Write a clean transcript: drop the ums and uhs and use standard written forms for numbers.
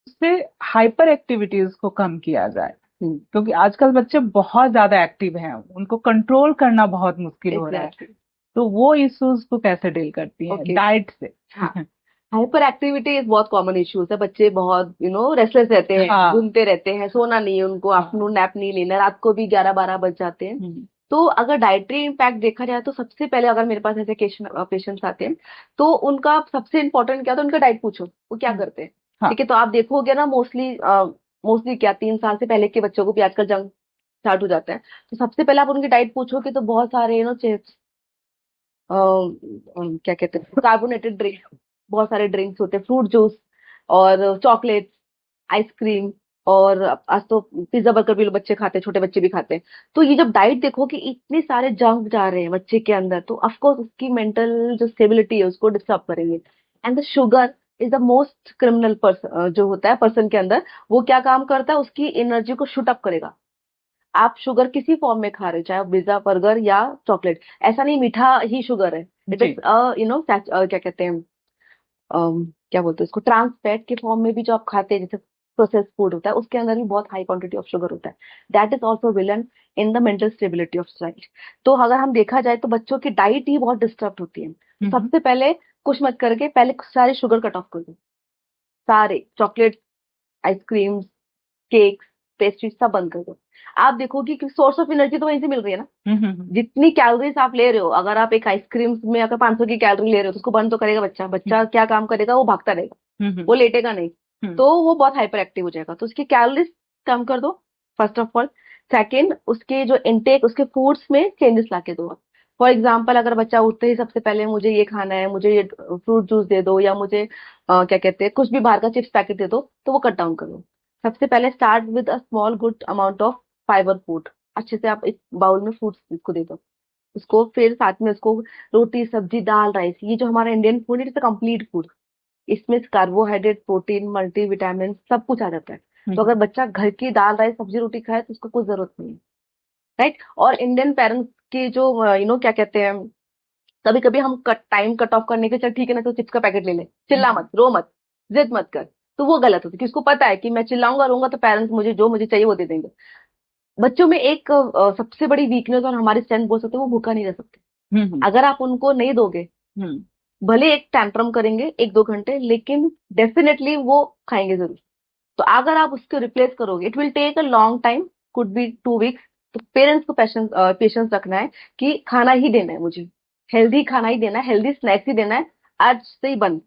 उससे hyper activities को कम किया जाए, हम्म। क्योंकि आजकल बच्चे बहुत ज्यादा एक्टिव हैं, उनको कंट्रोल करना बहुत मुश्किल हो रहा है। एग्जैक्टली। तो वो इश्यूज को कैसे डील करती है ओके। डाइट से? हाँ, हाइपर एक्टिविटी बहुत कॉमन इश्यूज है। बच्चे बहुत रेस्टलेस रहते हैं, हाँ। घूमते रहते हैं, सोना नहीं है उनको, हाँ। आफ्टरनून नैप नहीं लेना, रात को भी 11-12 बज जाते हैं। हम्म। तो अगर डाइटरी इम्पैक्ट देखा जाए तो सबसे पहले अगर मेरे पास ऐसे पेशेंट्स आते हैं तो उनका सबसे इंपॉर्टेंट क्या, तो उनका डाइट पूछो वो क्या हम्म। करते हैं। हाँ। ठीक है, तो आप देखोगे ना, मोस्टली मोस्टली क्या 3 साल से पहले के बच्चों को भी आजकल जंक स्टार्ट हो जाता है। तो सबसे पहले आप उनकी डाइट पूछोगे तो बहुत सारे चिप्स, क्या कहते हैं, कार्बोनेटेड ड्रिंक, बहुत सारे ड्रिंक्स होते हैं, फ्रूट जूस और चॉकलेट, आइसक्रीम, और आज तो पिज्जा बर्गर भी लोग बच्चे खाते हैं, छोटे बच्चे भी खाते हैं। तो ये जब डाइट देखो कि इतने सारे जंक जा रहे हैं बच्चे के अंदर, तो ऑफकोर्स उसकी मेंटल जो स्टेबिलिटी है उसको डिस्टर्ब करेंगे। And the sugar is the most criminal person जो होता है पर्सन के अंदर। वो क्या काम करता है, उसकी एनर्जी को शूट अप करेगा। आप शुगर किसी फॉर्म में खा रहे हो, चाहे पिज्जा बर्गर या चॉकलेट, ऐसा नहीं मीठा ही शुगर है। इट जी। इज क्या कहते हैं, क्या बोलते हैं उसको, ट्रांस फैट के फॉर्म में भी जो आप खाते हैं, जैसे प्रोसेस फूड होता है, उसके अंदर भी बहुत हाई क्वांटिटी ऑफ शुगर होता है। That is also villain in the mental stability of child. तो अगर हम देखा जाए तो बच्चों की डाइट ही बहुत डिस्टर्ब होती है। तो हम्म। सबसे पहले कुछ मत करके पहले सारे शुगर कट ऑफ कर दो, सारे चॉकलेट, आइसक्रीम, केक्स, पेस्ट्री सब बंद कर दो। आप देखोगे कि सोर्स ऑफ एनर्जी तो वहीं से मिल रही है ना। हम्म। जितनी कैलोरीज आप ले रहे हो, अगर आप एक आइसक्रीम में अगर 500 की कैलोरी ले रहे हो तो उसको बंद तो करेगा बच्चा। बच्चा क्या काम करेगा, वो भागता रहेगा, हम्म। वो लेटेगा नहीं। हम्म। तो वो बहुत हाइपर एक्टिव हो जाएगा। तो उसकी कैलोरीज कम कर दो, फर्स्ट ऑफ ऑल। सेकेंड, उसके जो इनटेक, उसके फूड्स में चेंजेस लाके दो। फॉर एग्जाम्पल, अगर बच्चा उठते ही सबसे पहले मुझे ये खाना है, मुझे ये फ्रूट जूस दे दो, या मुझे क्या कहते हैं, कुछ भी बाहर का चिप्स पैकेट दे दो, तो वो कट डाउन करो। सबसे पहले start with a small good amount of fibre food. अच्छे से आप एक बाउल में फ्रूट्स इसको दे दो उसको, फिर साथ में उसको रोटी, सब्जी, दाल, राइस, ये जो हमारा इंडियन फूड है, इट्स कंप्लीट फूड। इसमें कार्बोहाइड्रेट, प्रोटीन, मल्टीविटामिन सब कुछ आ जाता है। तो हम्म। अगर बच्चा घर की दाल, राइस, सब्जी, रोटी खाए तो उसको कोई जरूरत नहीं है। राइट। और इंडियन पेरेंट्स की जो क्या कहते हैं, कभी कभी हम टाइम कट ऑफ करने के, चल ठीक है ना, तो चिप्स का पैकेट ले ले, चिल्ला हम्म। मत, रो मत, जिद मत कर। तो वो गलत होती है, कि उसको पता है कि मैं चिल्लाऊंगा, रोऊंगा, तो पेरेंट्स मुझे जो मुझे चाहिए वो दे देंगे। बच्चों में एक सबसे बड़ी वीकनेस और हमारी स्ट्रेंथ बोल सकते हैं, वो भूखा नहीं रह सकते। हम्म। अगर आप उनको नहीं दोगे, हम्म। भले एक टैंट्रम करेंगे 1-2 घंटे, लेकिन डेफिनेटली वो खाएंगे जरूर। तो अगर आप उसको रिप्लेस करोगे, it will take a long time, could be 2 weeks. तो पेरेंट्स को पेशेंस रखना है कि खाना ही देना है मुझे, हेल्दी खाना ही देना है, हेल्दी स्नैक्स ही देना है, आज से ही बंद।